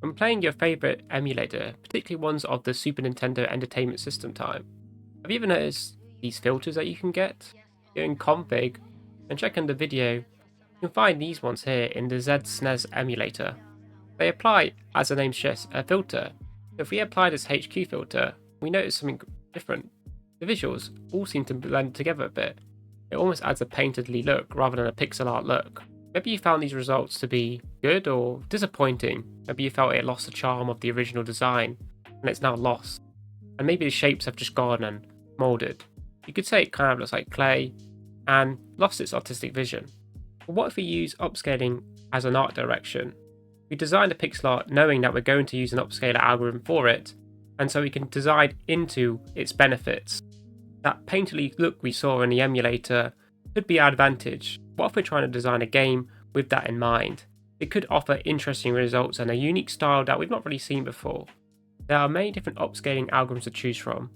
When playing your favorite emulator, particularly ones of the Super Nintendo Entertainment System time, have you ever noticed these filters that you can get? Go in config and check on the video. You can find these ones here in the Z-SNES emulator. They apply, as the name suggests, a filter. If we apply this HQ filter, we notice something different. The visuals all seem to blend together a bit. It almost adds a paintedly look rather than a pixel art look. Maybe you found these results to be good or disappointing. Maybe you felt it lost the charm of the original design and it's now lost. And maybe the shapes have just gone and molded. You could say it kind of looks like clay and lost its artistic vision. But what if we use upscaling as an art direction? We designed a pixel art knowing that we're going to use an upscaler algorithm for it, and so we can design into its benefits. That painterly look we saw in the emulator could be our advantage. What if we're trying to design a game with that in mind? It could offer interesting results and a unique style that we've not really seen before. There are many different upscaling algorithms to choose from.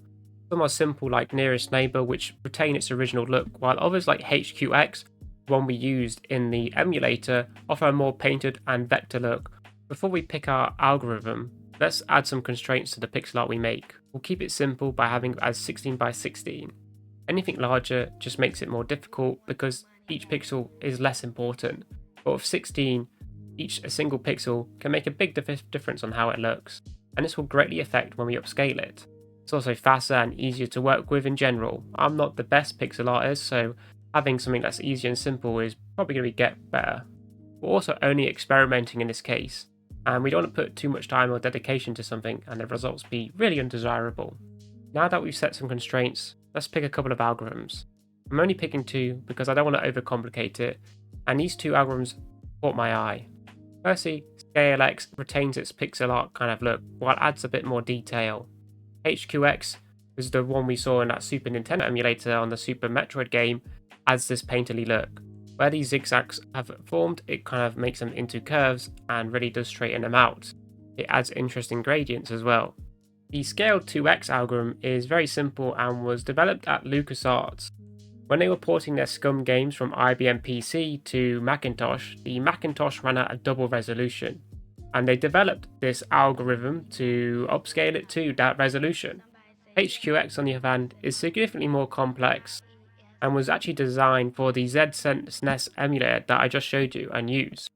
Some are simple like Nearest Neighbor, which retain its original look, while others like HQX, one we used in the emulator, offer a more painted and vector look. Before we pick our algorithm, let's add some constraints to the pixel art we make. We'll keep it simple by having it as 16 by 16. Anything larger just makes it more difficult because each pixel is less important. But with 16, a single pixel can make a big difference on how it looks, and this will greatly affect when we upscale it. It's also faster and easier to work with in general. I'm not the best pixel artist, so having something that's easier and simple is probably going to get better. We're also only experimenting in this case, and we don't want to put too much time or dedication to something and the results be really undesirable. Now that we've set some constraints, let's pick a couple of algorithms. I'm only picking two because I don't want to overcomplicate it, and these two algorithms caught my eye. Firstly, ScaleFX retains its pixel art kind of look, while it adds a bit more detail. HQX is the one we saw in that Super Nintendo emulator on the Super Metroid game, adds this painterly look. Where these zigzags have formed, it kind of makes them into curves and really does straighten them out. It adds interesting gradients as well. The Scale2X algorithm is very simple and was developed at LucasArts. When they were porting their Scum games from IBM PC to Macintosh, the Macintosh ran at a double resolution, and they developed this algorithm to upscale it to that resolution. HQX, on the other hand, is significantly more complex and was actually designed for the Z-SNES emulator that I just showed you and used.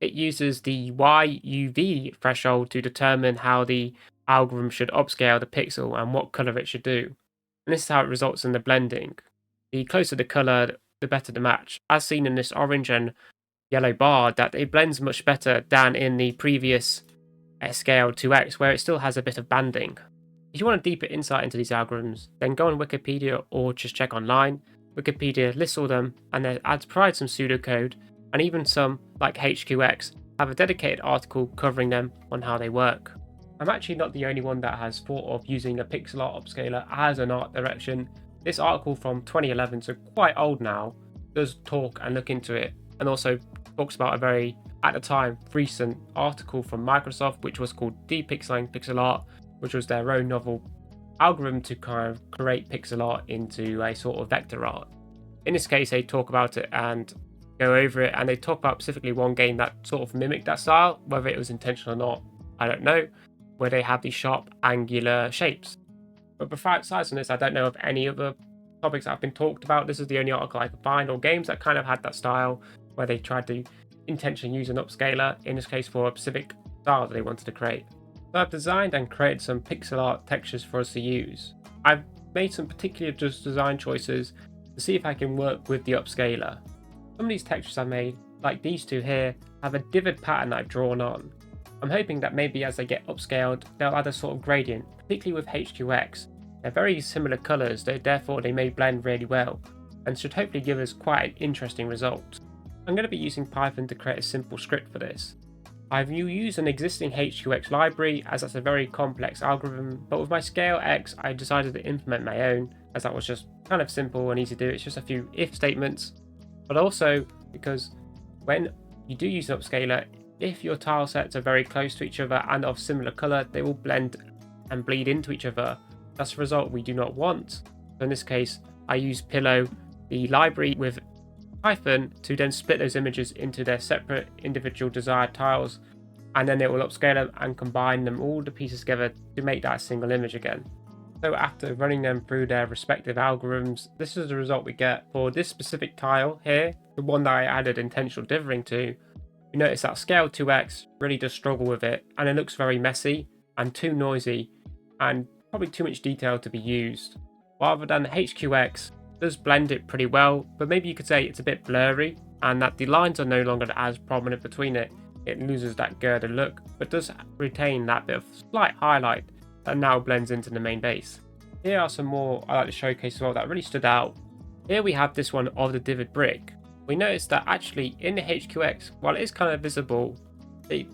It uses the YUV threshold to determine how the algorithm should upscale the pixel and what color it should do. And this is how it results in the blending. The closer the color, the better the match. As seen in this orange and yellow bar, that it blends much better than in the previous Scale2X, where it still has a bit of banding. If you want a deeper insight into these algorithms, then go on Wikipedia or just check online. Wikipedia lists all them and then provides some pseudocode, and even some, like HQX, have a dedicated article covering them on how they work. I'm actually not the only one that has thought of using a pixel art upscaler as an art direction. This article from 2011, so quite old now, does talk and look into it, and also talks about a very, at the time, recent article from Microsoft, which was called Depixeling Pixel Art, which was their own novel algorithm to kind of create pixel art into a sort of vector art. In this case, they talk about it and go over it, and they talk about specifically one game that sort of mimicked that style. Whether it was intentional or not, I don't know, where they have these sharp angular shapes. But besides from this, I don't know of any other topics that have been talked about. This is the only article I could find, or games that kind of had that style where they tried to intentionally use an upscaler, in this case for a specific style that they wanted to create. So I've designed and created some pixel art textures for us to use. I've made some particular design choices to see if I can work with the upscaler. Some of these textures I made, like these two here, have a divot pattern I've drawn on. I'm hoping that maybe as they get upscaled, they'll add a sort of gradient, particularly with HQX. They're very similar colours, therefore they may blend really well, and should hopefully give us quite an interesting result. I'm going to be using Python to create a simple script for this. I've used an existing HQX library, as that's a very complex algorithm, but with my ScaleX I decided to implement my own, as that was just kind of simple and easy to do. It's just a few if statements, but also because when you do use an upscaler, if your tile sets are very close to each other and of similar colour, they will blend and bleed into each other. That's a result we do not want. So in this case, I use Pillow, the library with Python, to then split those images into their separate individual desired tiles and then it will upscale them and combine them all the pieces together to make that a single image again. So after running them through their respective algorithms, this is the result we get for this specific tile here, the one that I added intentional dithering to. You notice that Scale 2x really does struggle with it, and it looks very messy and too noisy and probably too much detail to be used. Rather than HQX does blend it pretty well, but maybe you could say it's a bit blurry and that the lines are no longer as prominent between it. It loses that girded look, but does retain that bit of slight highlight that now blends into the main base. Here are some more I like to showcase as well that really stood out. Here we have this one of the divot brick. We noticed that actually in the HQX, while it is kind of visible, it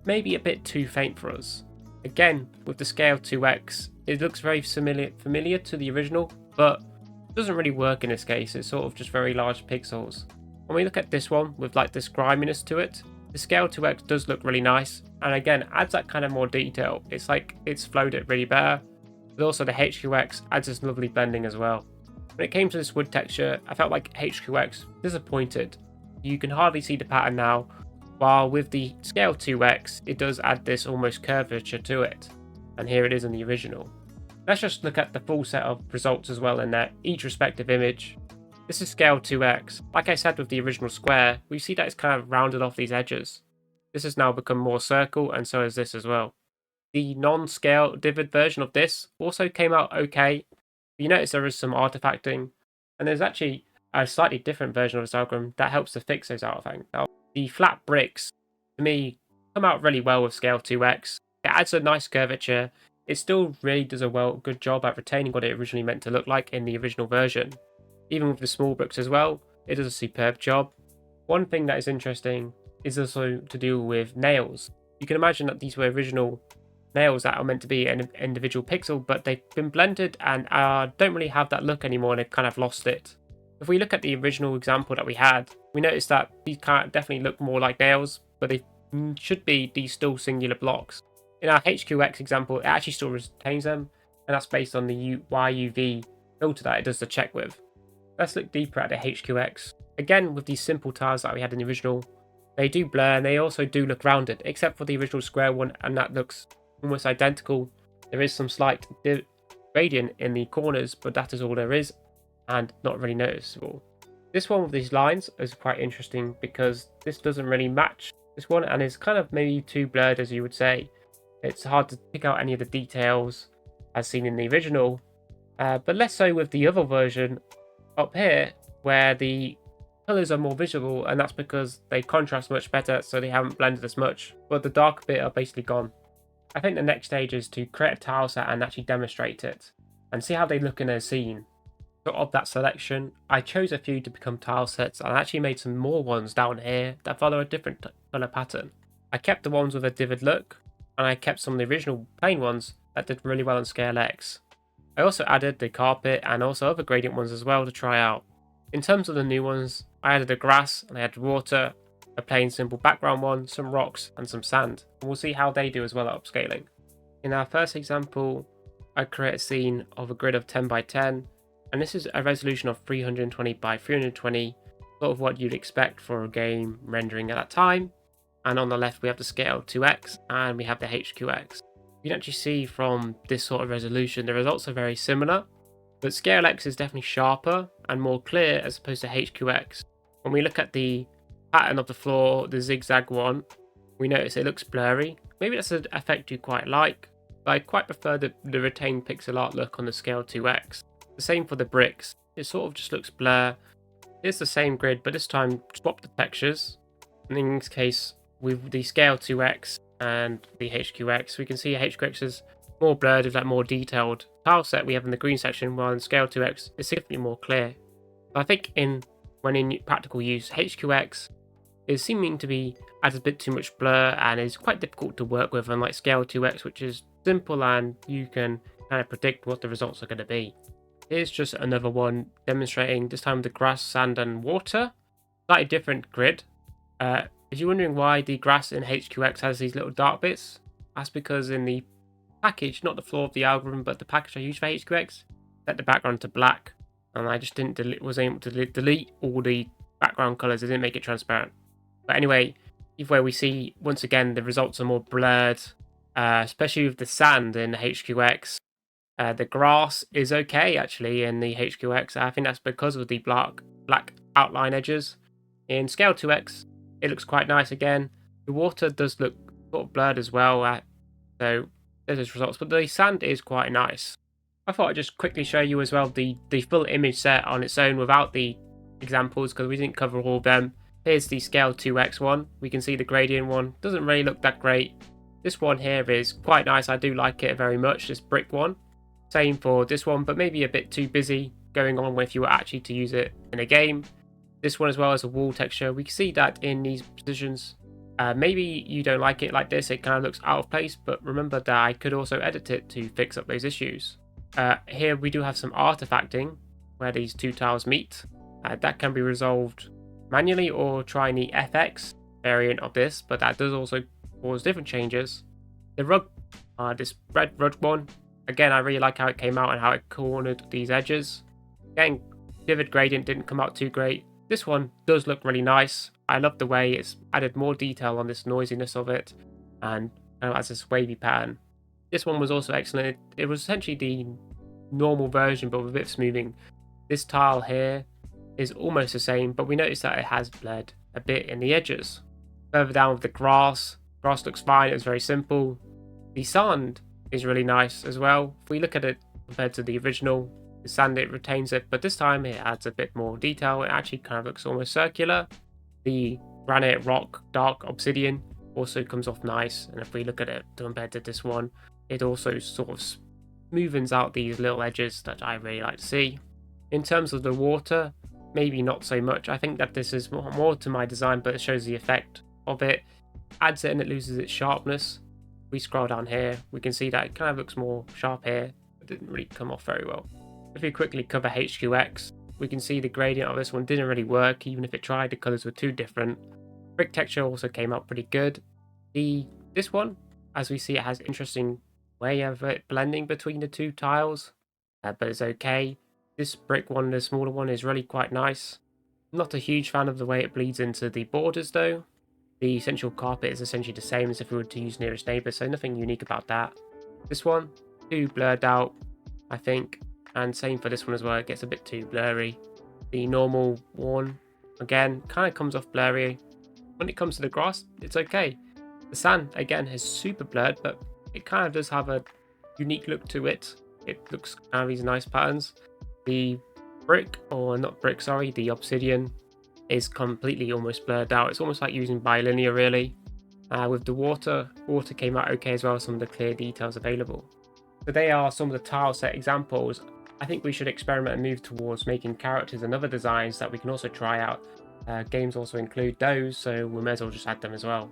may be a bit too faint for us. Again, with the Scale 2x, it looks very familiar to the original, but it doesn't really work in this case. It's sort of just very large pixels. When we look at this one with like this griminess to it, the Scale 2x does look really nice, and again adds that kind of more detail. It's like it's flowed it really better, but also the HQX adds this lovely blending as well. When it came to this wood texture, I felt like HQX disappointed. You can hardly see the pattern now, while with the Scale 2x, it does add this almost curvature to it, and here it is in the original. Let's just look at the full set of results as well in there, each respective image. This is Scale 2x. Like I said with the original square, we see that it's kind of rounded off these edges. This has now become more circle, and so is this as well. The non-scale divot version of this also came out okay. You notice there is some artifacting, and there's actually a slightly different version of this algorithm that helps to fix those artifacts. Now, the flat bricks, to me, come out really well with Scale 2x. It adds a nice curvature. It still really does a good job at retaining what it originally meant to look like in the original version. Even with the small bricks as well, it does a superb job. One thing that is interesting is also to do with nails. You can imagine that these were original nails that are meant to be an individual pixel, but they've been blended and don't really have that look anymore, and they've kind of lost it. If we look at the original example that we had, we notice that these can't definitely look more like nails, but they should be these still singular blocks. In our HQX example, it actually still retains them, and that's based on the YUV filter that it does the check with. Let's look deeper at the HQX. Again, with these simple tiles that we had in the original, they do blur and they also do look rounded, except for the original square one, and that looks almost identical. There is some slight gradient in the corners, but that is all there is, and not really noticeable. This one with these lines is quite interesting because this doesn't really match this one, and is kind of maybe too blurred, as you would say. It's hard to pick out any of the details as seen in the original, but less so with the other version up here, where the colours are more visible, and that's because they contrast much better, so they haven't blended as much, but the dark bit are basically gone. I think the next stage is to create a tile set and actually demonstrate it, and see how they look in a scene. So of that selection, I chose a few to become tile sets, and I actually made some more ones down here that follow a different colour pattern. I kept the ones with a divot look, and I kept some of the original plain ones that did really well on ScaleFX. I also added the carpet and also other gradient ones as well to try out. In terms of the new ones, I added a grass and I added water, a plain simple background one, some rocks and some sand, and we'll see how they do as well at upscaling. In our first example, I create a scene of a grid of 10 by 10, and this is a resolution of 320 by 320, sort of what you'd expect for a game rendering at that time. And on the left we have the Scale 2x and we have the HQX. You can actually see from this sort of resolution the results are very similar, but ScaleX is definitely sharper and more clear as opposed to HQX. When we look at the pattern of the floor, the zigzag one, we notice it looks blurry. Maybe that's an effect you quite like, but I quite prefer the retained pixel art look on the Scale 2x. The same for the bricks, it sort of just looks blur. It's the same grid, but this time swap the textures. And in this case, with the Scale 2x and the HQX, we can see HQX is more blurred with that more detailed tile set we have in the green section, while in Scale 2x is significantly more clear. I think when in practical use, HQX is seeming to be adds a bit too much blur and is quite difficult to work with, unlike Scale 2x, which is simple and you can kind of predict what the results are going to be. Here's just another one demonstrating, this time with the grass, sand and water. Slightly different grid. If you're wondering why the grass in HQX has these little dark bits, that's because in the package, not the floor of the algorithm, but the package I used for HQX, set the background to black, and I just was able to delete all the background colors. It didn't make it transparent. But anyway, where we see, once again, the results are more blurred, especially with the sand in HQX. The grass is okay, actually, in the HQX. I think that's because of the black outline edges. In Scale 2X, it looks quite nice again. The water does look sort of blurred as well, so there's those results, but the sand is quite nice. I thought I'd just quickly show you as well the full image set on its own without the examples, because we didn't cover all of them. Here's the Scale 2X one. We can see the gradient one. Doesn't really look that great. This one here is quite nice. I do like it very much, this brick one. Same for this one, but maybe a bit too busy going on if you were actually to use it in a game. This one as well as a wall texture. We can see that in these positions. Maybe you don't like it like this. It kind of looks out of place, but remember that I could also edit it to fix up those issues. Here we do have some artifacting where these two tiles meet. That can be resolved manually or trying the FX variant of this, but that does also cause different changes. The rug, this red rug one, again, I really like how it came out and how it cornered these edges. Getting vivid gradient didn't come out too great. This one does look really nice. I love the way it's added more detail on this noisiness of it and has this wavy pattern. This one was also excellent. It was essentially the normal version but with a bit of smoothing. This tile here is almost the same, but we notice that it has blurred a bit in the edges. Further down with the grass looks fine. It's very simple. The sand is really nice as well. If we look at it compared to the original, the sand, it retains it, but this time it adds a bit more detail. It actually kind of looks almost circular. The granite, rock, dark obsidian also comes off nice, and if we look at it compared to this one, it also sort of smoothens out these little edges that I really like to see. In terms of the water, maybe not so much. I think that this is more to my design, but it shows the effect of it. Adds it and it loses its sharpness. We scroll down here, we can see that it kind of looks more sharp here. It didn't really come off very well. If we quickly cover HQX, we can see the gradient of this one didn't really work. Even if it tried, the colors were too different. Brick texture also came out pretty good. This one, as we see, it has interesting way of it blending between the two tiles, but it's okay. This brick one, the smaller one, is really quite nice. Not a huge fan of the way it bleeds into the borders though. The essential carpet is essentially the same as if we were to use nearest neighbor, so nothing unique about that. This one, too blurred out, I think. And same for this one as well, it gets a bit too blurry. The normal one, again, kind of comes off blurry. When it comes to the grass, it's okay. The sand, again, is super blurred, but it kind of does have a unique look to it. It looks kind of these nice patterns. The brick, or not brick, sorry, the obsidian is completely almost blurred out. It's almost like using bilinear, really. With the water came out okay as well, some of the clear details available. So they are some of the tile set examples. I think we should experiment and move towards making characters and other designs that we can also try out. Games also include those, so we may as well just add them as well.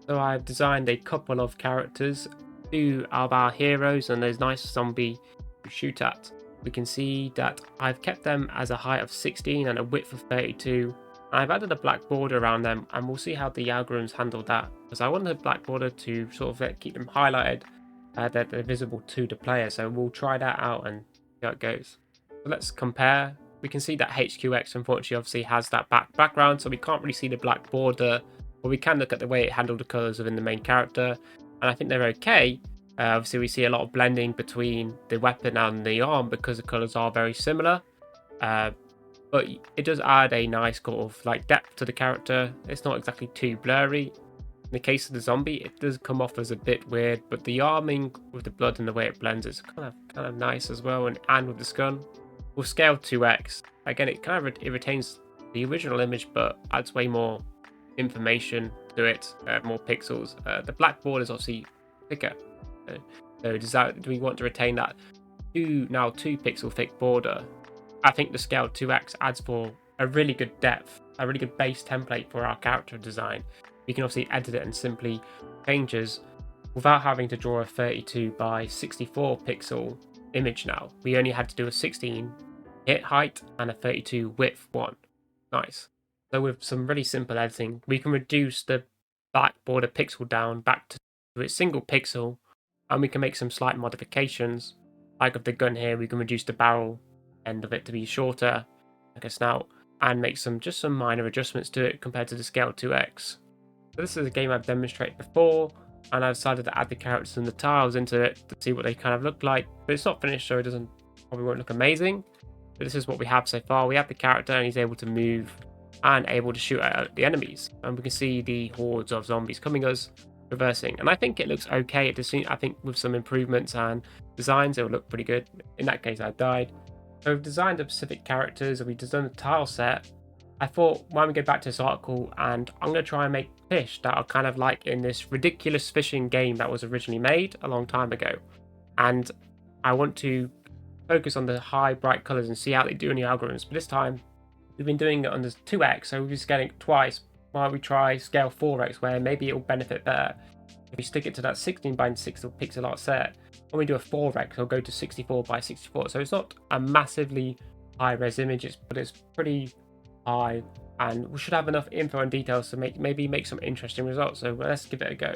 So I've designed a couple of characters, two of our heroes and those nice zombie to shoot at. We can see that I've kept them as a height of 16 and a width of 32. I've added a black border around them, and we'll see how the algorithms handle that, because I want the black border to sort of keep them highlighted, that they're visible to the player. So we'll try that out and see how it goes. So let's compare. We can see that HQX unfortunately obviously has that background, so we can't really see the black border, but we can look at the way it handled the colors within the main character, and I think they're okay. Obviously we see a lot of blending between the weapon and the arm because the colors are very similar, but it does add a nice sort of like depth to the character. It's not exactly too blurry. In the case of the zombie, it does come off as a bit weird, but the arming with the blood and the way it blends is kind of nice as well, and with the skin. We'll scale 2x. Again, it kind of it retains the original image, but adds way more information to it, more pixels. The black border is obviously thicker. So do we want to retain that 2 pixel thick border? I think the scale 2x adds for a really good depth, a really good base template for our character design. We can obviously edit it and simply changes without having to draw a 32 by 64 pixel image now. We only had to do a 16 hit height and a 32 width one. Nice. So with some really simple editing, we can reduce the black border pixel down back to its single pixel, and we can make some slight modifications. Like with the gun here, we can reduce the barrel end of it to be shorter, like a snout, and make some minor adjustments to it compared to the scale 2x. So this is a game I've demonstrated before, and I've decided to add the characters and the tiles into it to see what they kind of look like. But it's not finished, so it probably won't look amazing. But this is what we have so far. We have the character, and he's able to move and able to shoot at the enemies. And we can see the hordes of zombies coming us, reversing. And I think it looks okay. I think with some improvements and designs, it will look pretty good. In that case, I died. So we've designed the specific characters, and we've designed the tile set. I thought, why don't we go back to this article, and I'm going to try and make fish that are kind of like in this ridiculous fishing game that was originally made a long time ago. And I want to focus on the high bright colors and see how they do in the algorithms. But this time, we've been doing it under 2x, so we'll be scaling it twice. Why don't we try scale 4x, where maybe it will benefit better. If we stick it to that 16 by 6 pixel art set, when we do a 4x, it'll go to 64 by 64. So it's not a massively high res image, but it's pretty high, and we should have enough info and details to maybe make some interesting results. So let's give it a go.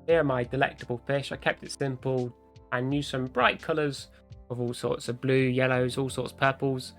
Here are my delectable fish. I kept it simple and used some bright colors of all sorts of blue, yellows, all sorts of purples,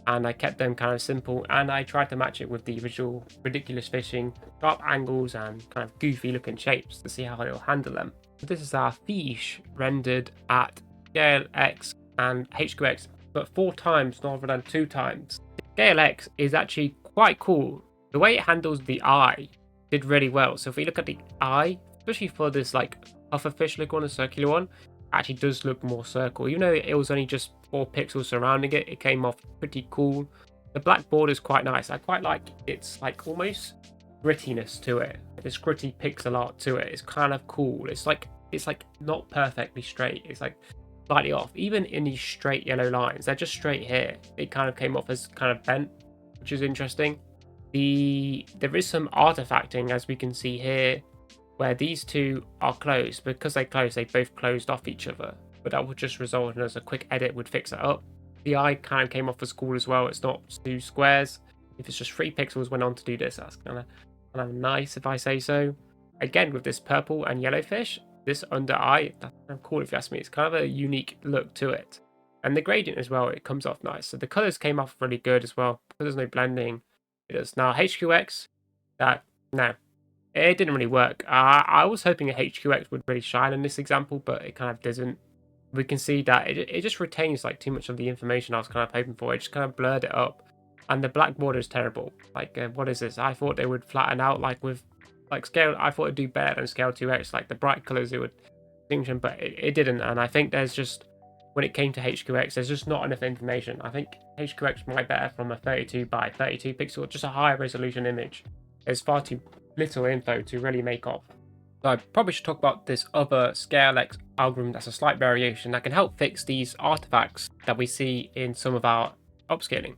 and I kept them kind of simple, and I tried to match it with the original ridiculous fishing, sharp angles and kind of goofy looking shapes to see how it'll handle them. So this is our fish rendered at ScaleFX and HQX, but 4 times rather than 2 times. ScaleFX is actually quite cool. The way it handles the eye did really well. So if we look at the eye, especially for this like pufferfish look one, a circular one, actually does look more circle. Even though it was only just 4 pixels surrounding it, it came off pretty cool. The black border is quite nice. I quite like its like almost grittiness to it. This gritty pixel art to it is kind of cool. It's like not perfectly straight. It's like slightly off. Even in these straight yellow lines, they're just straight here. It kind of came off as kind of bent, which is interesting. There is some artifacting, as we can see here, where these two are closed. Because they closed, they both closed off each other. But that would just result in as a quick edit would fix it up. The eye kind of came off as cool as well. It's not 2 squares. If it's just 3 pixels went on to do this, that's kind of nice if I say so. Again, with this purple and yellow fish, this under eye, that's kind of cool if you ask me. It's kind of a unique look to it. And the gradient as well, it comes off nice. So the colors came off really good as well. Because there's no blending, it does. Now HQX, no, it didn't really work. I was hoping a HQX would really shine in this example, but it kind of doesn't. We can see that it just retains like too much of the information I was kind of hoping for. It just kind of blurred it up. And the black border is terrible. Like, what is this? I thought they would flatten out like with scale. I thought it'd do better than scale 2x. Like the bright colors, it would distinction, but it didn't. And I think there's just, when it came to HQX, there's just not enough information. I think HQX might be better from a 32 by 32 pixel, just a higher resolution image. There's far too little info to really make off. So I probably should talk about this other ScaleFX algorithm that's a slight variation that can help fix these artifacts that we see in some of our upscaling.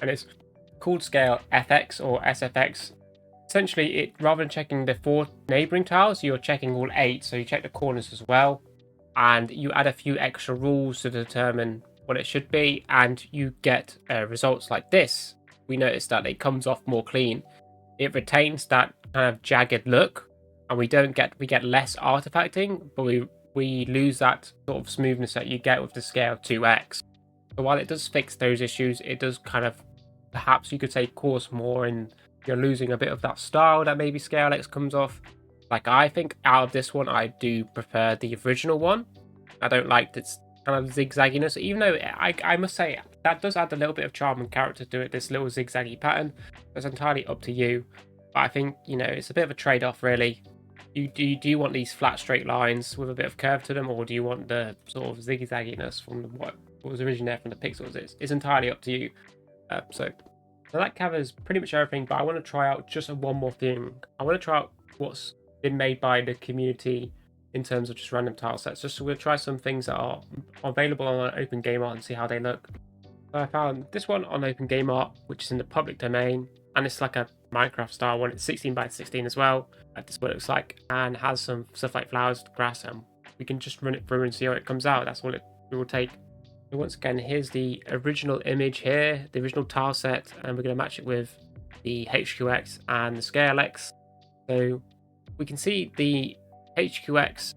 And it's called ScaleFX or SFX. Essentially, rather than checking the 4 neighboring tiles, you're checking all 8. So you check the corners as well, and you add a few extra rules to determine what it should be, and you get results like this. We notice that it comes off more clean. It retains that kind of jagged look, and we get less artifacting, but we lose that sort of smoothness that you get with the scale 2x. So while it does fix those issues, it does kind of, perhaps you could say, cause more, and you're losing a bit of that style that maybe ScaleFX comes off. Like, I think out of this one, I do prefer the original one. I don't like this kind of zigzagginess, even though I must say that does add a little bit of charm and character to it, this little zigzaggy pattern. That's entirely up to you. But I think, it's a bit of a trade-off, really. Do you want these flat straight lines with a bit of curve to them, or do you want the sort of zigzagginess from what was originally there from the pixels? It's entirely up to you. So that covers pretty much everything, but I want to try out just one more thing. I want to try out what's been made by the community in terms of just random tile sets. Just so we'll try some things that are available on OpenGameArt and see how they look. So I found this one on OpenGameArt, which is in the public domain, and it's like a Minecraft style one. It's 16 by 16 as well. That's what it looks like, and has some stuff like flowers, grass, and we can just run it through and see how it comes out. That's all it will take. So once again, here's the original image here, the original tile set, and we're going to match it with the HQX and the ScaleFX. So we can see the HQX,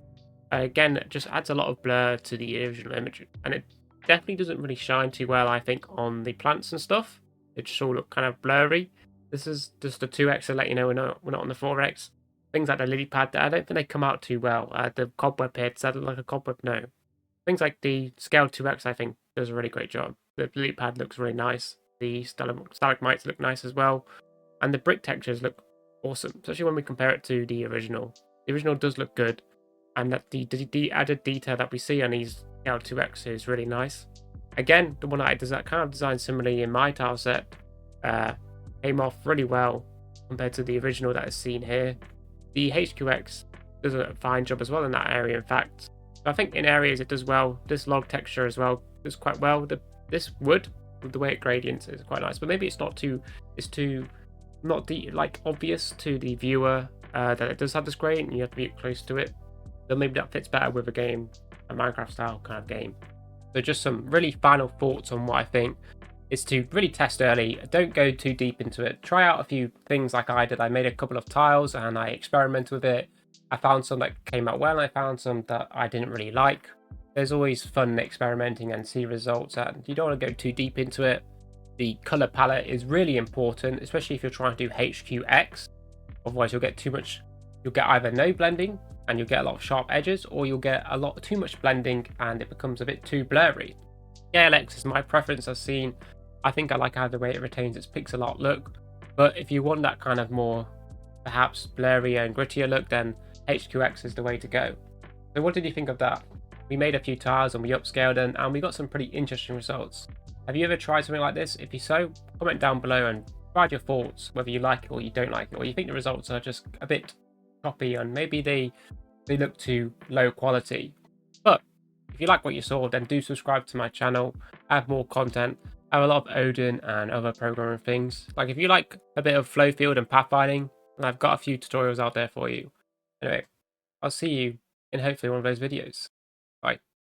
again, just adds a lot of blur to the original image, and it definitely doesn't really shine too well, I think, on the plants and stuff. It just all look kind of blurry. This is just the 2x to let you know we're not on the 4x. Things like the lily pad, I don't think they come out too well. The cobweb here, does that look like a cobweb? No. Things like the Scale2X, I think, does a really great job. The lily pad looks really nice. The stalagmites look nice as well. And the brick textures look awesome, especially when we compare it to the original. The original does look good, and that the added detail that we see on these Scale2X is really nice. Again, the one I kind of designed similarly in my tile set came off really well compared to the original that is seen here. The HQX does a fine job as well in that area, in fact. I think in areas it does well. This log texture as well does quite well. This wood, with the way it gradients, is quite nice, but maybe it's too not like obvious to the viewer that it does have this gradient and you have to be close to it. So maybe that fits better with a Minecraft style kind of game. So just some really final thoughts on what I think is to really test early. Don't go too deep into it. Try out a few things like I did. I made a couple of tiles and I experimented with it. I found some that came out well and I found some that I didn't really like. There's always fun experimenting and see results, and you don't want to go too deep into it. The color palette is really important, especially if you're trying to do HQX. Otherwise you'll get too much. You'll get either no blending and you'll get a lot of sharp edges, or you'll get a lot too much blending and it becomes a bit too blurry. ScaleFX is my preference. I think I like how the way it retains its pixel art look, but if you want that kind of more perhaps blurrier and grittier look, then HQX is the way to go. So what did you think of that? We made a few tiles and we upscaled them and we got some pretty interesting results. Have you ever tried something like this? If you so, comment down below and provide your thoughts, whether you like it or you don't like it, or you think the results are just a bit choppy and maybe they look too low quality. But if you like what you saw, then do subscribe to my channel. I have more content. I have a lot of Odin and other programming things. Like if you like a bit of flow field and pathfinding, then I've got a few tutorials out there for you. Anyway, I'll see you in hopefully one of those videos.